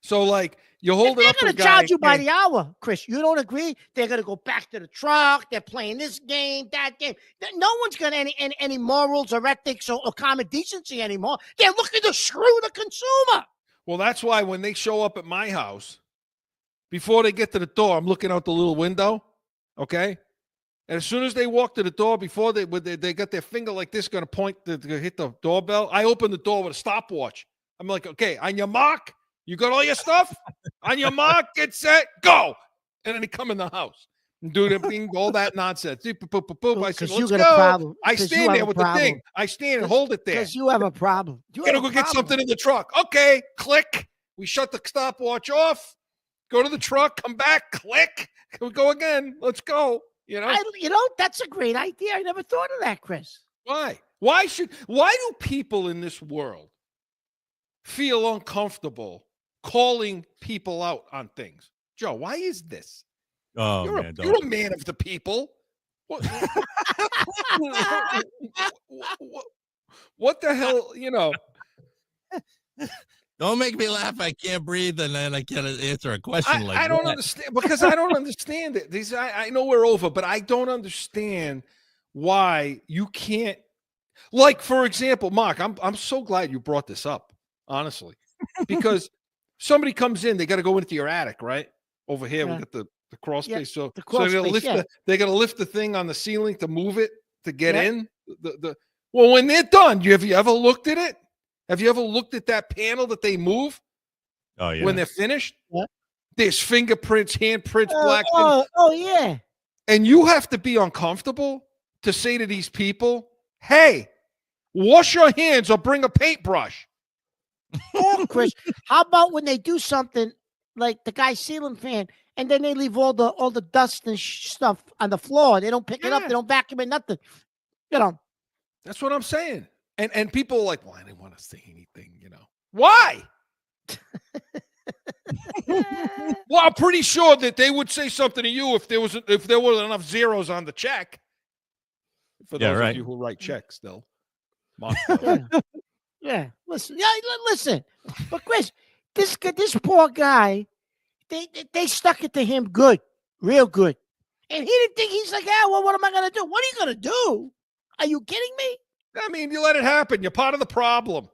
So, like, you hold it up. They're going to charge you by the hour, Chris. You don't agree? They're going to go back to the truck. They're playing this game, that game. No one's got any morals or ethics or common decency anymore. They're looking to screw the consumer. Well, that's why when they show up at my house, before they get to the door, I'm looking out the little window, okay? And as soon as they walk to the door, before they got their finger like this, going to point to hit the doorbell, I open the door with a stopwatch. I'm like, okay, on your mark. You got all your stuff? On your mark, get set, go. And then they come in the house and do all that nonsense. I said, let's go. I stand there with the thing. I stand and hold it there. Because you have a problem. You got to go get something in the truck. Okay, click. We shut the stopwatch off. Go to the truck, come back, click. We go again. Let's go. You know, That's a great idea. I never thought of that, Chris. why? Why do people in this world feel uncomfortable calling people out on things? Joe, why is this? Oh, You're man. you're a man of the people. What, what the hell, Don't make me laugh. I can't breathe, and then I can't answer a question like that. I don't understand, because I don't understand it. I know we're over, but I don't understand why you can't. Like, for example, Mark, I'm so glad you brought this up, honestly, because somebody comes in, they got to go into your attic, right? Over here, we got the crawl space. So the crawl space, they got to lift the thing on the ceiling to move it to get in. Well, when they're done, have you ever looked at it? Have you ever looked at that panel that they move? Oh, yeah. When they're finished? Yeah. There's fingerprints, handprints, black. Yeah. And you have to be uncomfortable to say to these people, hey, wash your hands or bring a paintbrush. Oh, Chris, how about when they do something like the guy's ceiling fan, and then they leave all the dust and stuff on the floor? They don't pick it up. They don't vacuum it, nothing. That's what I'm saying. And people are like, well, I didn't want to say anything, Why? Well, I'm pretty sure that they would say something to you if there were enough zeros on the check. For those of you who write checks, still. Yeah. Listen. But Chris, this poor guy, they stuck it to him good, real good, and he didn't think. He's like, well, what am I gonna do? What are you gonna do? Are you kidding me? I mean, you let it happen. You're part of the problem.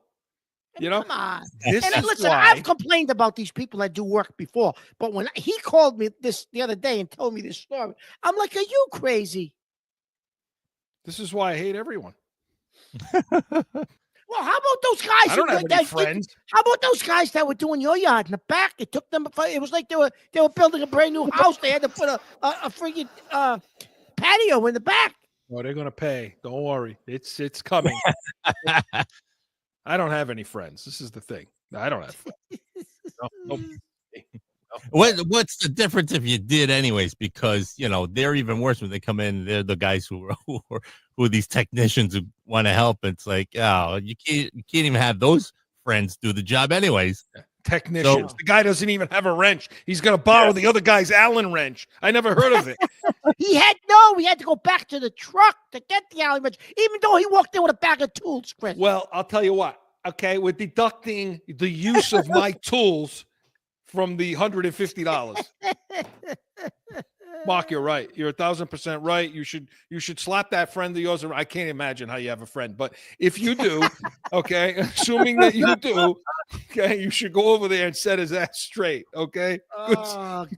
Come on. Listen, I've complained about these people that do work before, but when he called me the other day and told me this story, I'm like, are you crazy? This is why I hate everyone. Well, how about those guys? I don't have any friends. How about those guys that were doing your yard in the back? It took them. It was like they were building a brand new house. They had to put a freaking patio in the back. Oh, they're gonna pay. Don't worry. It's coming. I don't have any friends. This is the thing. I don't have friends. No. What's the difference if you did anyways? Because they're even worse when they come in. They're the guys who are these technicians who want to help. It's like, oh, you can't even have those friends do the job anyways. Technicians. So, the guy doesn't even have a wrench. He's gonna borrow the other guy's Allen wrench. I never heard of it. He had to go back to the truck to get the Allen wrench, even though he walked in with a bag of tools, Chris. Well, I'll tell you what. Okay, we're deducting the use of my tools from the $150. Mark, you're right. You're 1,000% right. You should slap that friend of yours. I can't imagine how you have a friend, but if you do, okay, assuming that you do, okay, you should go over there and set his ass straight. Okay,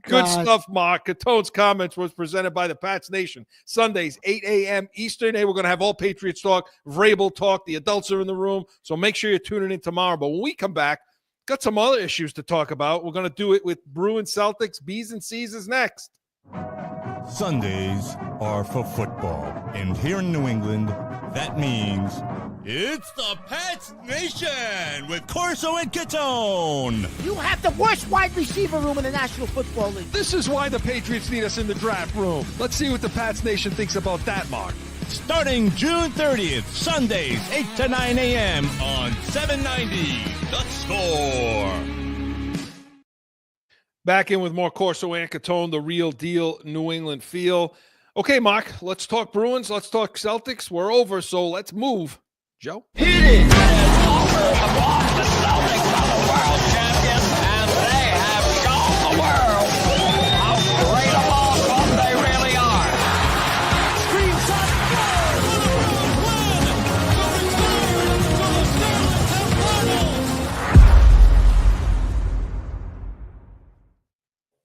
good stuff, Mark. Catone's comments was presented by the Pats Nation. Sundays, 8 a.m. Eastern. Hey, we're gonna have all Patriots talk, Vrabel talk. The adults are in the room, so make sure you're tuning in tomorrow. But when we come back, got some other issues to talk about. We're going to do it with Bruins, Celtics, B's and C's is next. Sundays are for football. And here in New England, that means it's the Pats Nation with Corso and Catone. You have the worst wide receiver room in the National Football League. This is why the Patriots need us in the draft room. Let's see what the Pats Nation thinks about that, Mark. Starting June 30th, Sundays, 8 to 9 a.m. on 790 The Score. Back in with more Corso and Catone, the real deal New England feel. Okay, Mark, let's talk Bruins. Let's talk Celtics. We're over, so let's move. Joe? Hit it! The Celtics are the world champions, and they have shown the world how great of awesome they really are.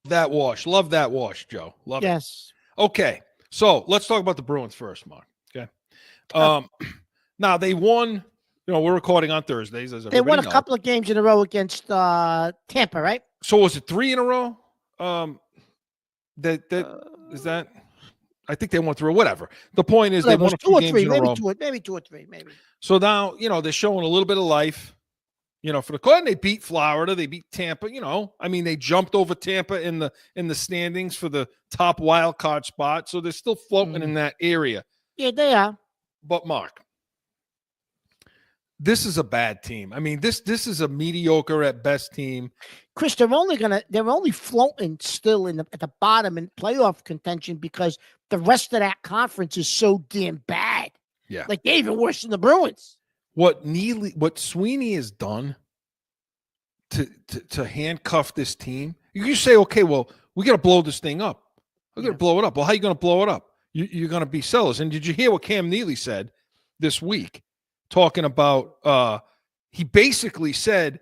That wash. Love that wash, Joe. Love it. Yes. Okay, so let's talk about the Bruins first, Mark. Okay. Now, they won. We're recording on Thursdays. As they won a knows. couple of games in a row against Tampa, right? So was it 3 in a row? Is that? I think they won 3. Whatever. The point is, they won 2 or 3, maybe 2 or 3, maybe. So now they're showing a little bit of life. For the Cardinals, they beat Florida, they beat Tampa. They jumped over Tampa in the standings for the top wild card spot, so they're still floating in that area. Yeah, they are. But Mark, this is a bad team. This is a mediocre at best team. Chris, they're only floating still at the bottom in playoff contention because the rest of that conference is so damn bad. Yeah, like they're even worse than the Bruins. What Sweeney has done to handcuff this team, you say, okay, well, we got to blow this thing up. We're going to blow it up. Well, how are you going to blow it up? You're going to be sellers. And did you hear what Cam Neely said this week, talking about? He basically said,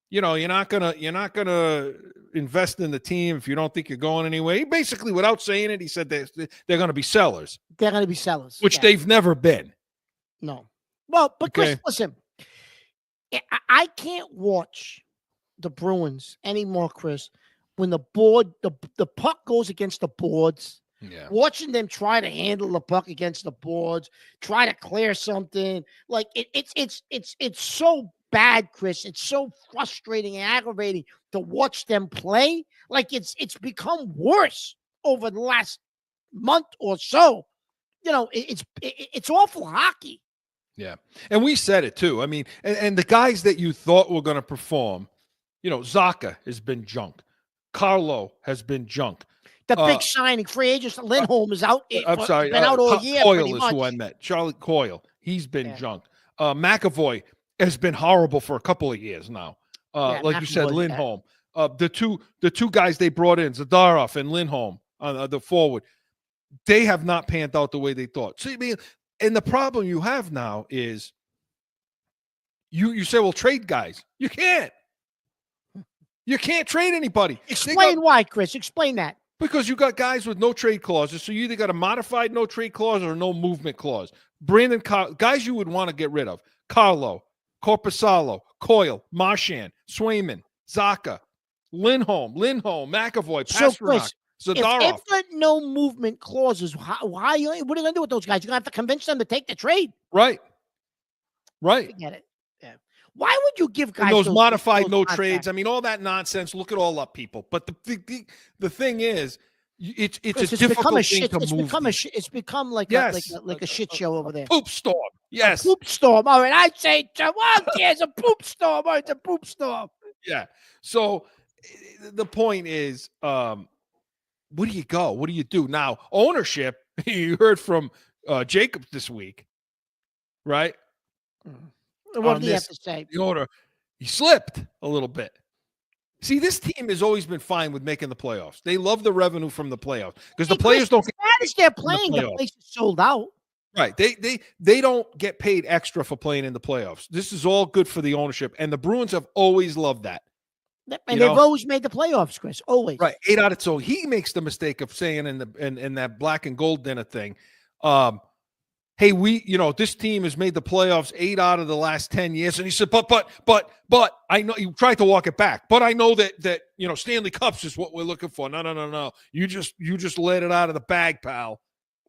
you're not gonna invest in the team if you don't think you're going anywhere. He basically, without saying it, he said they're going to be sellers. They're going to be sellers, which they've never been. No. Well, but Okay. Chris, listen, I can't watch the Bruins anymore, Chris, when the puck goes against the boards. Yeah. Watching them try to handle the puck against the boards, try to clear something, like it's so bad, Chris. It's so frustrating and aggravating to watch them play. Like it's become worse over the last month or so. It's awful hockey. Yeah. And we said it too. And the guys that you thought were going to perform, Zaka has been junked. Carlo has been junked. The big signing, free agent, Lindholm is out. I'm sorry. Been out all year. Coyle is who I met. Charlie Coyle. He's been junked. McAvoy has been horrible for a couple of years now. Like you said, Lindholm. The two guys they brought in, Zadorov and Lindholm, the forward, they have not panned out the way they thought. So, and the problem you have now is you say, well, trade guys. You can't. You can't trade anybody. Explain why, Chris. Explain that. Because you got guys with no trade clauses, so you either got a modified no trade clause or no movement clause. Guys you would want to get rid of. Carlo, Corpusalo, Coyle, Marchand, Swayman, Zaka, Lindholm, McAvoy, Pastrnak, Zadorov. If there are no movement clauses, what are you going to do with those guys? You're going to have to convince them to take the trade. Right. I get it. Yeah. Why would you give guys those modified no contracts? trades? All that nonsense. Look it all up, people. But the thing is, it's a difficult thing to move. It's become like a shit show over there. Poop storm. Yes. A poop storm. All right. I'd say, there's a poop storm. All right, it's a poop storm. Yeah. So the point is, where do you go? What do you do? Now, ownership, you heard from Jacob this week, right? What do you have to say? The owner, he slipped a little bit. See, this team has always been fine with making the playoffs. They love the revenue from the playoffs because the players don't. As bad as they're playing, the place is sold out. Right. They don't get paid extra for playing in the playoffs. This is all good for the ownership, and the Bruins have always loved that. And they've always made the playoffs, Chris. Always. Right. 8 out of 10. So he makes the mistake of saying in that black and gold dinner thing, hey, this team has made the playoffs 8 out of the last 10 years. And he said, but I know you tried to walk it back, but I know that Stanley Cups is what we're looking for. No. You just let it out of the bag, pal.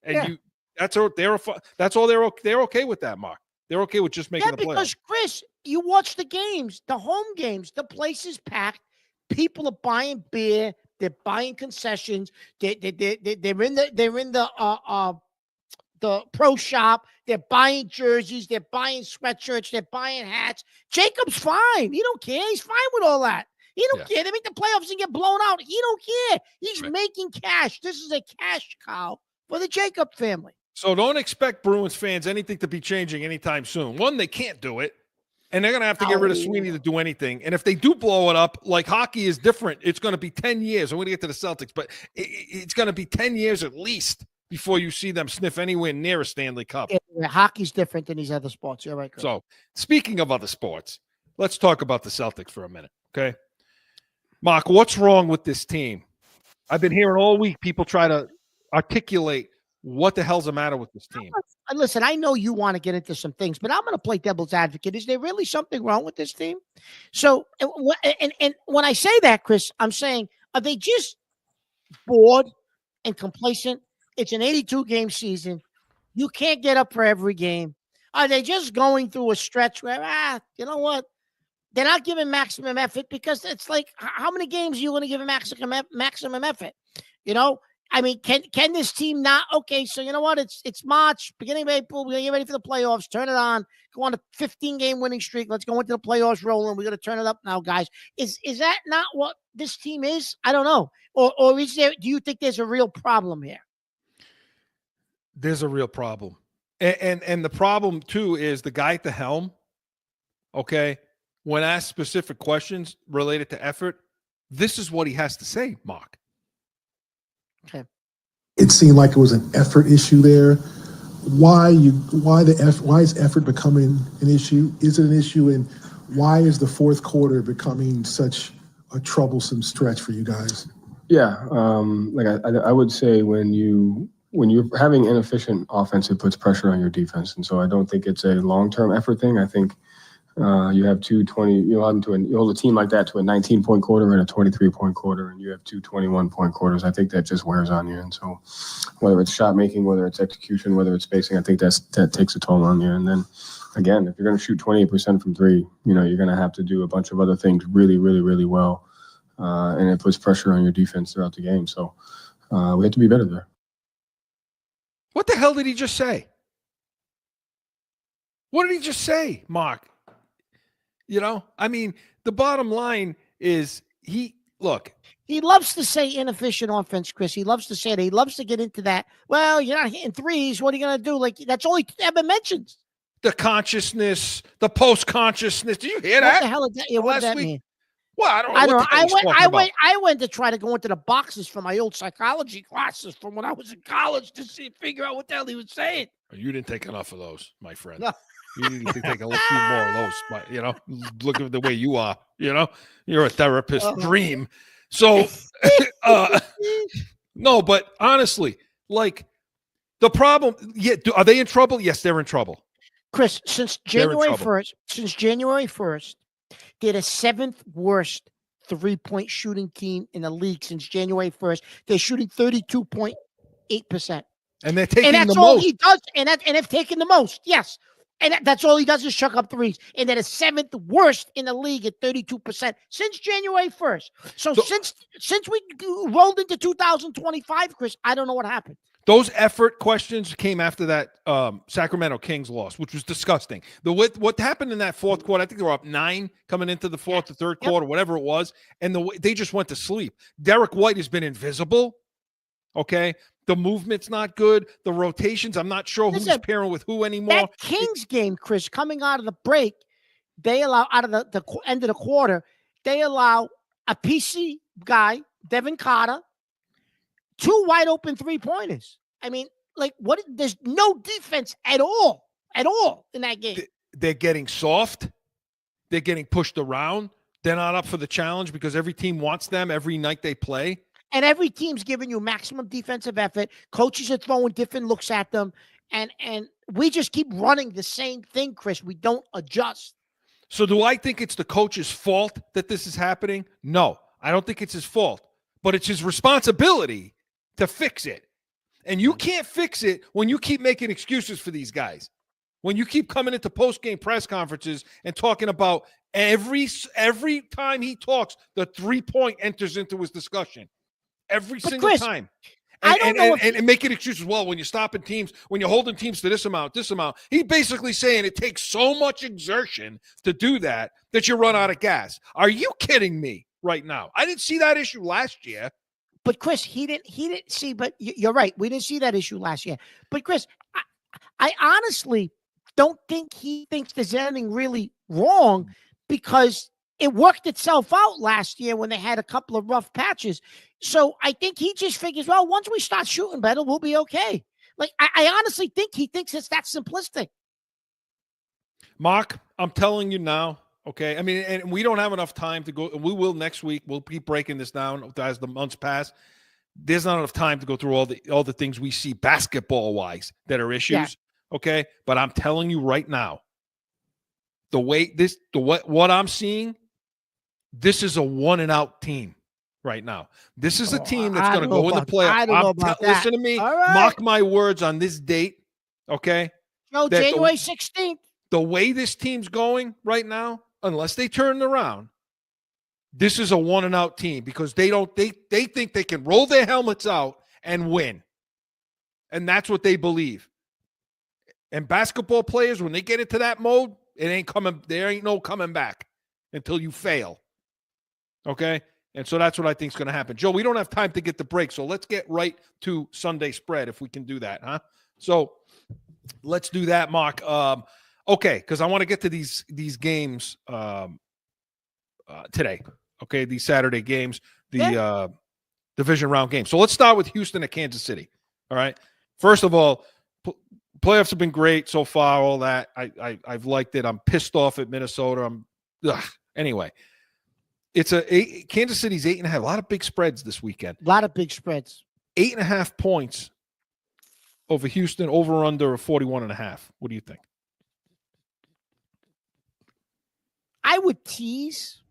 And that's all they're okay with that, Mark. They're okay with just making the playoffs. Because Chris, you watch the games, the home games, the place is packed. People are buying beer, they're buying concessions, they're in the pro shop, they're buying jerseys, they're buying sweatshirts, they're buying hats. Jacob's fine. He don't care. He's fine with all that. He don't care. They make the playoffs and get blown out. He don't care. He's making cash. This is a cash cow for the Jacob family. So don't expect Bruins fans anything to be changing anytime soon. One, they can't do it, and they're going to have to get rid of Sweeney to do anything. And if they do blow it up, like hockey is different. It's going to be 10 years. I'm going to get to the Celtics, but it's going to be 10 years at least before you see them sniff anywhere near a Stanley Cup. Yeah, hockey's different than these other sports. You're right, Chris. So speaking of other sports, let's talk about the Celtics for a minute, okay? Mark, what's wrong with this team? I've been hearing all week people try to articulate what the hell's the matter with this team. Listen, I know you want to get into some things, but I'm going to play devil's advocate. Is there really something wrong with this team? So, and when I say that, Chris, I'm saying, are they just bored and complacent? It's an 82-game season. You can't get up for every game. Are they just going through a stretch where, you know what? they're not giving maximum effort because it's like, how many games are you going to give a maximum effort? You know, I mean, can this team not? Okay, so you know what? It's March, beginning of April. We're gonna get ready for the playoffs. Turn it on. Go on a 15-game winning streak. Let's go into the playoffs rolling. We're gonna turn it up now, guys. Is that not what this team is? I don't know. Or is there? Do you think there's a real problem here? There's a real problem, and the problem too is the guy at the helm. Okay, when asked specific questions related to effort, this is what he has to say, Mark. Okay. It seemed like it was an effort issue there. Why is effort becoming an issue? Is it an issue, and why is the fourth quarter becoming such a troublesome stretch for you guys? Yeah, I would say when you're having inefficient offense, it puts pressure on your defense, and so I don't think it's a long-term effort thing. I think you have you hold a team like that to a 19-point quarter and a 23-point quarter, and you have two 21-point quarters. I think that just wears on you. And so whether it's shot making, whether it's execution, whether it's spacing, I think that takes a toll on you. And then again, if you're going to shoot 28% from three, you're going to have to do a bunch of other things really, really, really well. And it puts pressure on your defense throughout the game. So we have to be better there. What the hell did he just say? What did he just say, Mark? I mean, the bottom line is he loves to say inefficient offense, Chris. He loves to say that. He loves to get into that. Well, you're not hitting threes. What are you going to do? Like, that's all he ever mentions. The consciousness, the post-consciousness. Did you hear that? What the hell is that? Yeah, what does that mean? Well, I don't know. I went to try to go into the boxes from my old psychology classes from when I was in college to figure out what the hell he was saying. You didn't take enough of those, my friend. No. You need to take a few more of those, but look at the way you are, you're a therapist's dream. So, no, but honestly, like the problem, are they in trouble? Yes, they're in trouble. Chris, since January 1st, they're the seventh worst three-point shooting team in the league since January 1st. They're shooting 32.8%. And they're taking and that's the all most. he does, and they've taken the most, yes. And that's all he does is chuck up threes. And they're the seventh worst in the league at 32% since January 1st. So since we rolled into 2025, Chris, I don't know what happened. Those effort questions came after that Sacramento Kings loss, which was disgusting. What happened in that fourth quarter, I think they were up 9 coming into the fourth or third quarter, whatever it was, and they just went to sleep. Derek White has been invisible, okay? The movement's not good. The rotations, I'm not sure who's pairing with who anymore. That Kings game, Chris, coming out of the break, they allow, out of the end of the quarter, they allow a PC guy, Devin Carter, 2 wide open three-pointers. I mean, like, there's no defense at all in that game. They're getting soft. They're getting pushed around. They're not up for the challenge because every team wants them every night they play. And every team's giving you maximum defensive effort. Coaches are throwing different looks at them. And we just keep running the same thing, Chris. We don't adjust. So do I think it's the coach's fault that this is happening? No, I don't think it's his fault. But it's his responsibility to fix it. And you can't fix it when you keep making excuses for these guys. When you keep coming into post-game press conferences and talking about every time he talks, the three-point enters into his discussion. Every single time. And making excuses. Well, when you're stopping teams, when you're holding teams to this amount, he's basically saying it takes so much exertion to do that you run out of gas. Are you kidding me right now? I didn't see that issue last year. But Chris, he didn't see, but you're right. We didn't see that issue last year. But Chris, I honestly don't think he thinks there's anything really wrong because it worked itself out last year when they had a couple of rough patches. So I think he just figures, well, once we start shooting better, we'll be okay. Like, I honestly think he thinks it's that simplistic. Mark, I'm telling you now, okay? I mean, and we don't have enough time to go. We will next week. We'll keep breaking this down as the months pass. There's not enough time to go through all the things we see basketball-wise that are issues, okay? But I'm telling you right now, what I'm seeing, this is a one-and-out team right now. This is a team that's going to go in the playoffs. I don't know about that. Listen to me. Right. Mark my words on this date, okay? No, January 16th. The way this team's going right now, unless they turn around, this is a one and out team because they think they can roll their helmets out and win. And that's what they believe. And basketball players, when they get into that mode, there ain't no coming back until you fail. Okay? And so that's what I think is going to happen. Joe, we don't have time to get the break, so let's get right to Sunday spread if we can do that, huh? So let's do that, Mark. Okay, because I want to get to these games today. Okay, these Saturday games, the division round games. So let's start with Houston at Kansas City. All right. First of all, playoffs have been great so far. All that I've liked it. I'm pissed off at Minnesota. Anyway. It's Kansas City's 8.5. A lot of big spreads this weekend. A lot of big spreads. 8.5 points over Houston, over under 41.5. What do you think? I would tease.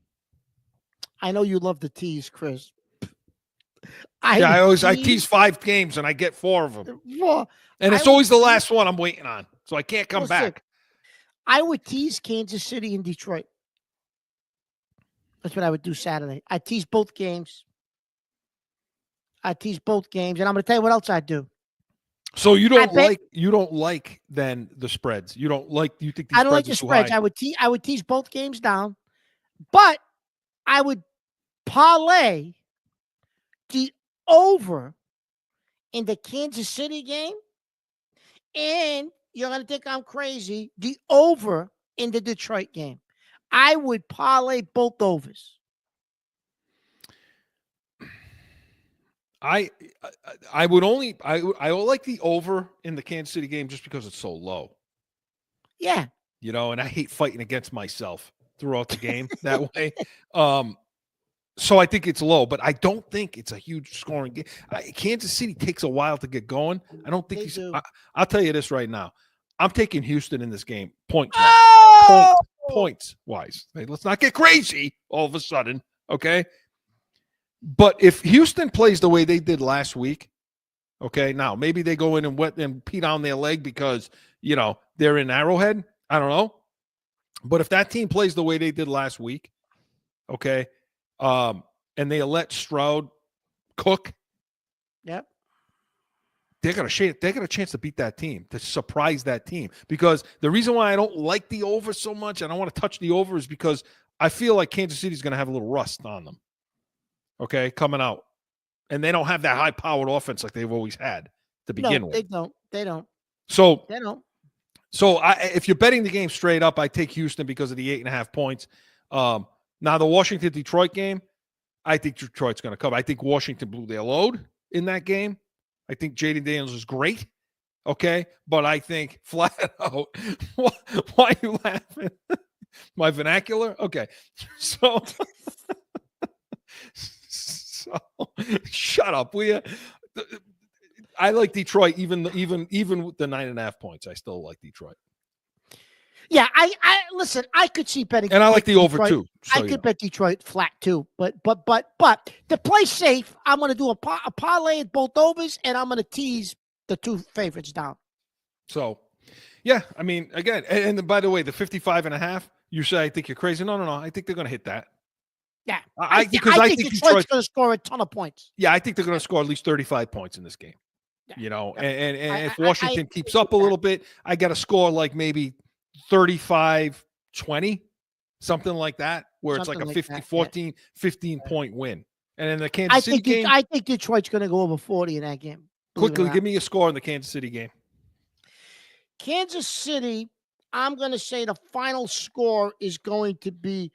I know you love the tease, Chris. I tease 5 games and I get 4 of them. Well, and it's always the last one I'm waiting on, so I can't come back. I would tease Kansas City and Detroit. That's what I would do Saturday. I tease both games. And I'm going to tell you what else I do. So you don't like then the spreads. You think these I don't like the spreads. High? I would tease both games down, but I would parlay the over in the Kansas City game, and you're going to think I'm crazy, the over in the Detroit game. I would parlay both overs. I like the over in the Kansas City game just because it's so low. Yeah. And I hate fighting against myself throughout the game that way. So I think it's low, but I don't think it's a huge scoring game. Kansas City takes a while to get going. I don't think I'll tell you this right now. I'm taking Houston in this game. Points wise. Hey, let's not get crazy all of a sudden, okay? But if Houston plays the way they did last week, okay, now maybe they go in and pee down their leg because, they're in Arrowhead. I don't know. But if that team plays the way they did last week, okay, and they let Stroud cook, yep, they got a chance to beat that team, to surprise that team. Because the reason why I don't like the over so much and I want to touch the over is because I feel like Kansas City's going to have a little rust on them, okay, coming out. And they don't have that high-powered offense like they've always had to begin with. They don't. So they don't. So if you're betting the game straight up, I take Houston because of the 8.5 points. Now, the Washington-Detroit game, I think Detroit's going to cover. I think Washington blew their load in that game. I think Jaden Daniels is great, okay? But I think flat out, why are you laughing? My vernacular? Okay. So shut up, will you? I like Detroit, even with the 9.5 points. I still like Detroit. Yeah, I listen. I could see betting, and I like the over Detroit. too. I could bet Detroit flat too, but to play safe, I'm going to do a parlay at both overs, and I'm going to tease the 2 favorites down. So, yeah, I mean, again, and by the way, the 55.5. You say I think you're crazy? No. I think they're going to hit that. Yeah, I think Detroit's going to score a ton of points. Yeah, I think they're going to score at least 35 points in this game. Yeah. And if Washington keeps up a little bit, I got to score like maybe 35-20, something like that, where it's like a 15-point win. And in the Kansas City game, I think Detroit's going to go over 40 in that game. Quickly, give me a score in the Kansas City game. Kansas City, I'm going to say the final score is going to be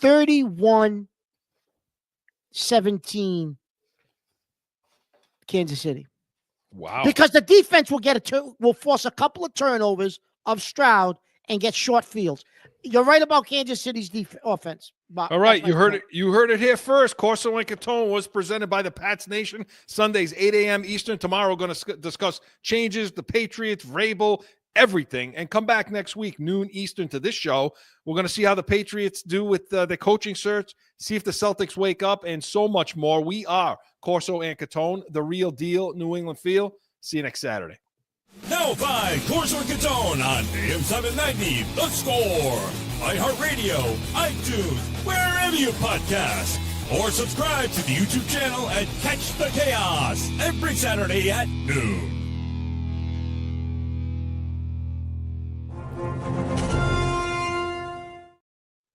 31-17 Kansas City. Wow. Because the defense will force a couple of turnovers of Stroud and get short fields. You're right about Kansas City's offense. All right, you heard it. You heard it here first. Corso and Catone was presented by the Pats Nation. Sundays, 8 a.m. Eastern. Tomorrow, we're going to discuss changes, the Patriots, Vrabel, everything. And come back next week, noon Eastern, to this show. We're going to see how the Patriots do with the coaching search, see if the Celtics wake up, and so much more. We are Corso and Catone, the real deal, New England feel. See you next Saturday. Now by CORSO CATONE on AM 790, The Score, iHeartRadio, iTunes, wherever you podcast. Or subscribe to the YouTube channel and catch the chaos every Saturday at noon.